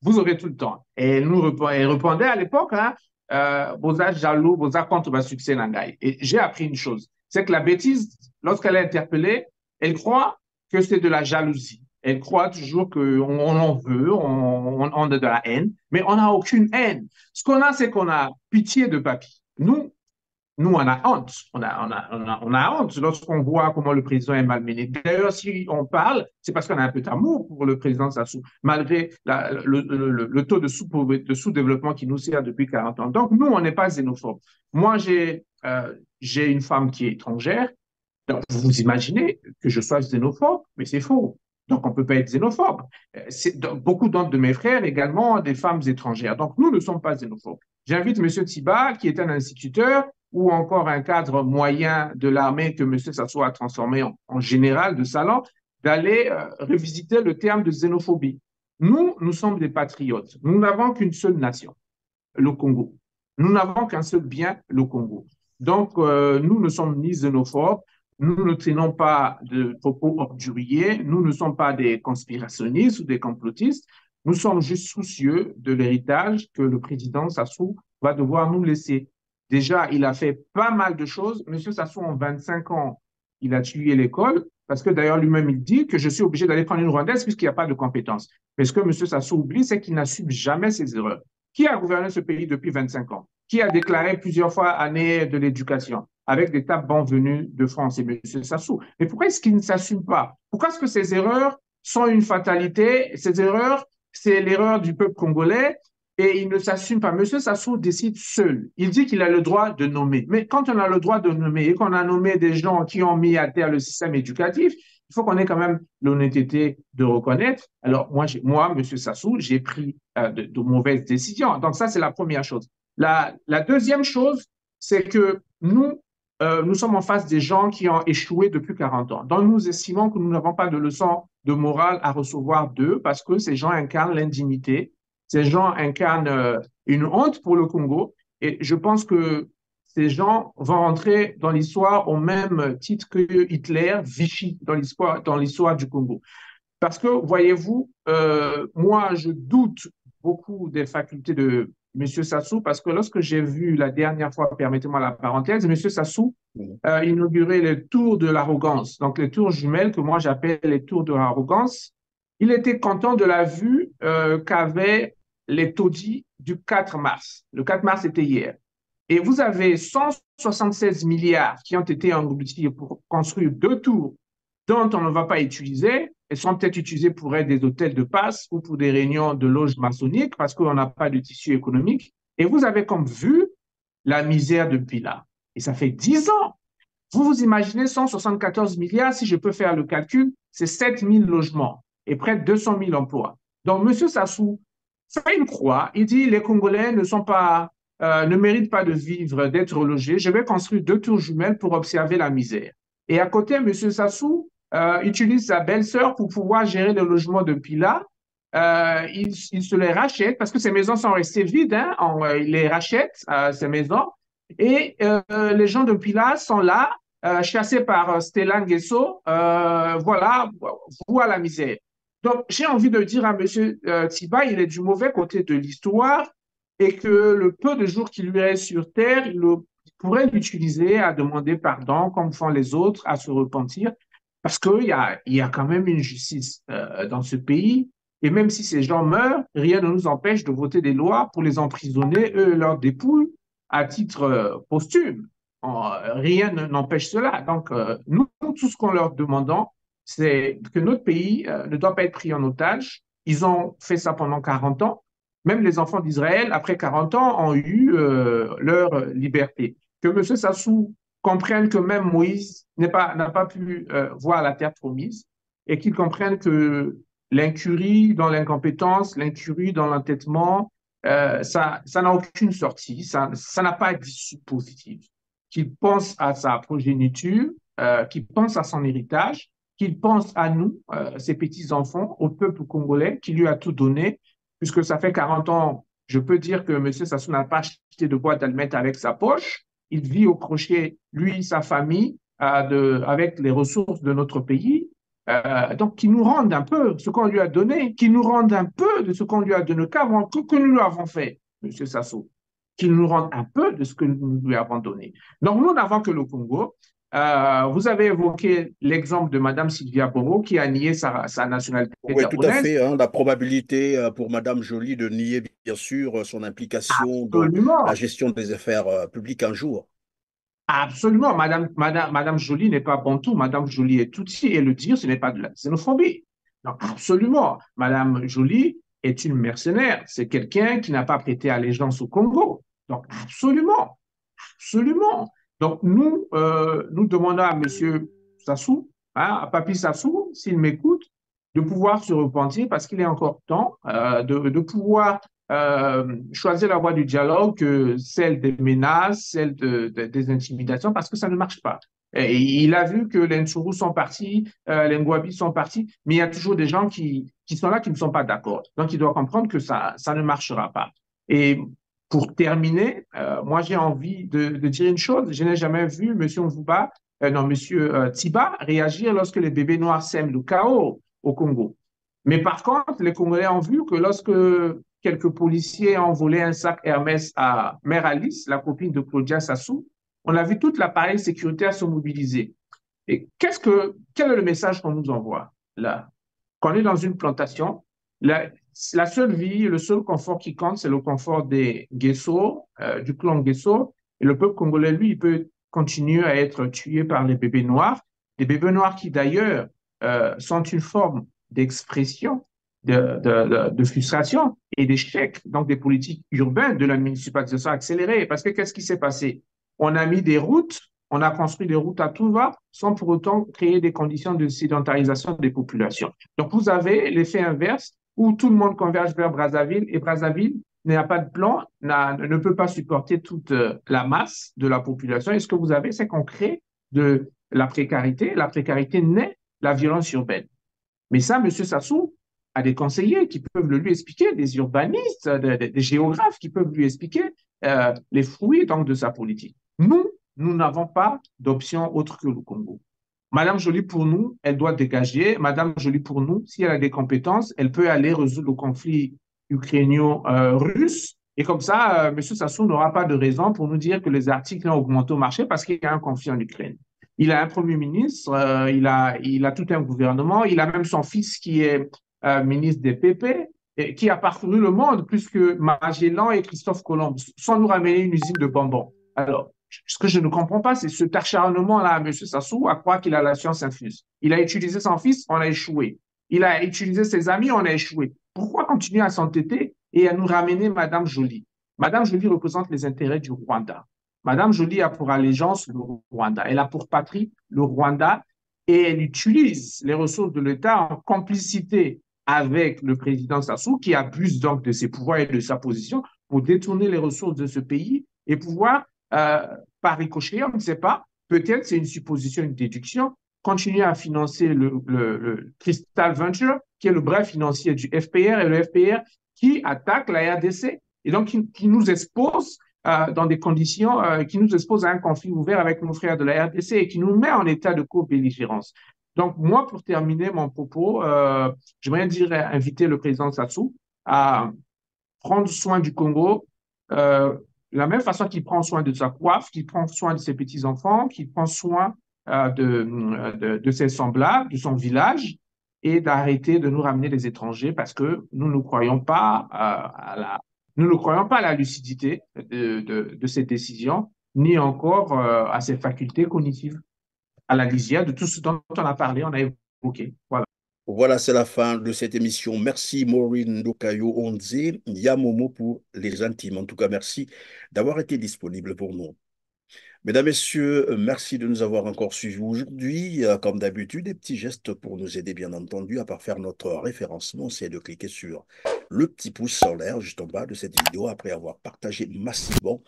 vous aurez tout le temps. Et elles répondaient à l'époque, hein, vos âges jaloux, vos âges contre votre succès, Nangaï. Et j'ai appris une chose, c'est que la bêtise, lorsqu'elle est interpellée, elle croit que c'est de la jalousie. Elle croit toujours qu'on en veut, on a de la haine, mais on n'a aucune haine. Ce qu'on a, c'est qu'on a pitié de papy. Nous, on a honte. On a honte lorsqu'on voit comment le président est malmené. D'ailleurs, si on parle, c'est parce qu'on a un peu d'amour pour le président Sassou, malgré le taux de sous-développement qui nous sert depuis 40 ans. Donc, nous, on n'est pas xénophobe. Moi, j'ai une femme qui est étrangère. Donc, vous imaginez que je sois xénophobe, mais c'est faux. Donc, on ne peut pas être xénophobe. Beaucoup d'autres de mes frères également, des femmes étrangères. Donc, nous ne sommes pas xénophobes. J'invite M. Tiba, qui est un instituteur, ou encore un cadre moyen de l'armée que M. Sassou a transformé en général de salon, d'aller revisiter le terme de xénophobie. Nous sommes des patriotes. Nous n'avons qu'une seule nation, le Congo. Nous n'avons qu'un seul bien, le Congo. Donc, nous ne sommes ni xénophobes, nous ne tenons pas de propos orduriers, nous ne sommes pas des conspirationnistes ou des complotistes, nous sommes juste soucieux de l'héritage que le président Sassou va devoir nous laisser. Déjà, il a fait pas mal de choses. Monsieur Sassou, en 25 ans, il a tué l'école, parce que d'ailleurs, lui-même, il dit que je suis obligé d'aller prendre une Rwandaise puisqu'il n'y a pas de compétences. Mais ce que monsieur Sassou oublie, c'est qu'il n'assume jamais ses erreurs. Qui a gouverné ce pays depuis 25 ans? Qui a déclaré plusieurs fois année de l'éducation avec des tapes bons venus de France? Et monsieur Sassou. Mais pourquoi est-ce qu'il ne s'assume pas? Pourquoi est-ce que ces erreurs sont une fatalité? Ces erreurs, c'est l'erreur du peuple congolais. Et il ne s'assume pas. Monsieur Sassou décide seul. Il dit qu'il a le droit de nommer. Mais quand on a le droit de nommer et qu'on a nommé des gens qui ont mis à terre le système éducatif, il faut qu'on ait quand même l'honnêteté de reconnaître. Alors, moi, Monsieur Sassou, j'ai pris de mauvaises décisions. Donc, ça, c'est la première chose. La deuxième chose, c'est que nous sommes en face des gens qui ont échoué depuis 40 ans. Donc, nous estimons que nous n'avons pas de leçon de morale à recevoir d'eux parce que ces gens incarnent l'indignité. Ces gens incarnent une honte pour le Congo et je pense que ces gens vont rentrer dans l'histoire au même titre que Hitler, Vichy dans l'histoire du Congo. Parce que, voyez-vous, moi, je doute beaucoup des facultés de M. Sassou parce que lorsque j'ai vu la dernière fois, permettez-moi la parenthèse, M. Sassou inaugurait les tours de l'arrogance, donc les tours jumelles que moi j'appelle les tours de l'arrogance. Il était content de la vue qu'avait les taudis du 4 mars. Le 4 mars, c'était hier. Et vous avez 176 milliards qui ont été engloutis pour construire 2 tours dont on ne va pas utiliser. Elles sont peut-être utilisées pour être des hôtels de passe ou pour des réunions de loges maçonniques parce qu'on n'a pas de tissu économique. Et vous avez comme vue la misère depuis là. Et ça fait 10 ans. Vous vous imaginez 174 milliards, si je peux faire le calcul, c'est 7 000 logements et près de 200 000 emplois. Donc, M. Sassou fait une croix. Il dit les Congolais ne méritent pas de vivre, d'être logés. Je vais construire 2 tours jumelles pour observer la misère. Et à côté, M. Sassou utilise sa belle-sœur pour pouvoir gérer le logement depuis là. Il se les rachète parce que ces maisons sont restées vides. Hein, il les rachète, ces maisons. Et les gens de Pilat sont là, chassés par Stella Nguesso, voilà, voient la misère. Donc, j'ai envie de dire à M. Tiba, il est du mauvais côté de l'histoire et que le peu de jours qu'il lui reste sur Terre, il pourrait l'utiliser à demander pardon, comme font les autres, à se repentir, parce qu'il y a quand même une justice dans ce pays. Et même si ces gens meurent, rien ne nous empêche de voter des lois pour les emprisonner, eux et leurs dépouilles, à titre posthume. Rien n'empêche cela. Donc, nous, tout ce qu'on leur demandons, c'est que notre pays ne doit pas être pris en otage. Ils ont fait ça pendant 40 ans. Même les enfants d'Israël, après 40 ans, ont eu leur liberté. Que M. Sassou comprenne que même Moïse n'a pas pu voir la terre promise et qu'il comprenne que l'incurie dans l'incompétence, l'incurie dans l'entêtement, ça n'a aucune sortie, ça n'a pas d'issue positive. Qu'il pense à sa progéniture, qu'il pense à son héritage, qu'il pense à nous, ses petits-enfants, au peuple congolais qui lui a tout donné, puisque ça fait 40 ans, je peux dire que M. Sassou n'a pas acheté de boîte d'allumettes avec sa poche. Il vit au crochet, lui, sa famille, avec les ressources de notre pays. Donc, qu'il nous rende un peu ce qu'on lui a donné, qu'il nous rende un peu de ce qu'on lui a donné, que nous lui avons fait, M. Sassou, qu'il nous rende un peu de ce que nous lui avons donné. Donc, nous n'avons que le Congo. Vous avez évoqué l'exemple de Mme Sylvia Boro qui a nié sa nationalité
Oui, tout à
gabonaise.
fait. Hein, la probabilité pour Mme Joly de nier, bien sûr, son implication dans
Absolument.
la gestion des affaires publiques un jour.
Absolument. Madame Joly n'est pas bantou. Madame Joly est Tutsi. Et le dire, ce n'est pas de la xénophobie. Donc, absolument. Madame Joly est une mercenaire. C'est quelqu'un qui n'a pas prêté allégeance au Congo. Donc, absolument. Absolument. Donc, nous demandons à M. Sassou, hein, à Papi Sassou, s'il m'écoute, de pouvoir se repentir parce qu'il est encore temps de pouvoir choisir la voie du dialogue que celle des menaces, celle des intimidations, parce que ça ne marche pas. Et il a vu que les Ntsourou sont partis, les Ngouabi sont partis, mais il y a toujours des gens qui sont là qui ne sont pas d'accord. Donc, il doit comprendre que ça ne marchera pas. Et pour terminer, moi, j'ai envie de dire une chose. Je n'ai jamais vu M. Mvouba, M. Tiba réagir lorsque les bébés noirs sèment le chaos au Congo. Mais par contre, les Congolais ont vu que lorsque quelques policiers ont volé un sac Hermès à Mère Alice, la copine de Claudia Sassou, on a vu toute l'appareil sécuritaire se mobiliser. Et quel est le message qu'on nous envoie là? Qu'on est dans une plantation, la seule vie, le seul confort qui compte, c'est le confort des Guesso, du clan Guesso. Et le peuple congolais, lui, il peut continuer à être tué par les bébés noirs. Les bébés noirs qui, d'ailleurs, sont une forme d'expression, de frustration et d'échec, donc des politiques urbaines de la municipalisation accélérée. Parce que qu'est-ce qui s'est passé? On a mis des routes, on a construit des routes à tout va, sans pour autant créer des conditions de sédentarisation des populations. Donc, vous avez l'effet inverse où tout le monde converge vers Brazzaville et Brazzaville n'a pas de plan, ne peut pas supporter toute la masse de la population. Et ce que vous avez, c'est qu'on crée de la précarité. La précarité naît la violence urbaine. Mais ça, M. Sassou a des conseillers qui peuvent le lui expliquer, des urbanistes, des géographes qui peuvent lui expliquer les fruits donc, de sa politique. Nous n'avons pas d'option autre que le Congo. Madame Joly, pour nous, elle doit dégager. Madame Joly, pour nous, si elle a des compétences, elle peut aller résoudre le conflit ukrainien-russe. Et comme ça, M. Sassou n'aura pas de raison pour nous dire que les articles ont augmenté au marché parce qu'il y a un conflit en Ukraine. Il a un Premier ministre, il a tout un gouvernement, il a même son fils qui est ministre des PP. qui a parcouru le monde plus que Magellan et Christophe Colomb, sans nous ramener une usine de bonbons. Alors, ce que je ne comprends pas, c'est cet acharnement-là à M. Sassou à croire qu'il a la science infuse. Il a utilisé son fils, on a échoué. Il a utilisé ses amis, on a échoué. Pourquoi continuer à s'entêter et à nous ramener Madame Joly? Madame Joly représente les intérêts du Rwanda. Madame Joly a pour allégeance le Rwanda. Elle a pour patrie le Rwanda et elle utilise les ressources de l'État en complicité avec le président Sassou, qui abuse donc de ses pouvoirs et de sa position pour détourner les ressources de ce pays et pouvoir, par ricochet, on ne sait pas, peut-être c'est une supposition, une déduction, continuer à financer le Crystal Venture, qui est le bras financier du FPR, et le FPR qui attaque la RDC, et donc qui nous expose dans des conditions qui nous exposent à un conflit ouvert avec nos frères de la RDC et qui nous met en état de co-belligérance. Donc, moi, pour terminer mon propos, j'aimerais dire inviter le président Sassou à prendre soin du Congo la même façon qu'il prend soin de sa coiffe, qu'il prend soin de ses petits-enfants, qu'il prend soin de ses semblables, de son village, et d'arrêter de nous ramener des étrangers parce que nous ne croyons pas nous ne croyons pas à la lucidité de ces décisions, ni encore à ses facultés cognitives, à la lisière de tout ce dont on a parlé, on a évoqué. Voilà.
Voilà, c'est la fin de cette émission. Merci Maureen Ndokayo Onze, Yamomo pour les intimes. En tout cas, merci d'avoir été disponible pour nous. Mesdames, Messieurs, merci de nous avoir encore suivis aujourd'hui. Comme d'habitude, des petits gestes pour nous aider, bien entendu, à parfaire notre référencement. C'est de cliquer sur le petit pouce en l'air juste en bas de cette vidéo après avoir partagé massivement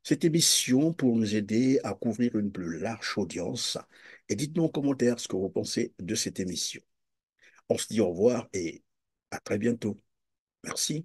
cette émission pour nous aider à couvrir une plus large audience. Et dites-nous en commentaire ce que vous pensez de cette émission. On se dit au revoir et à très bientôt. Merci.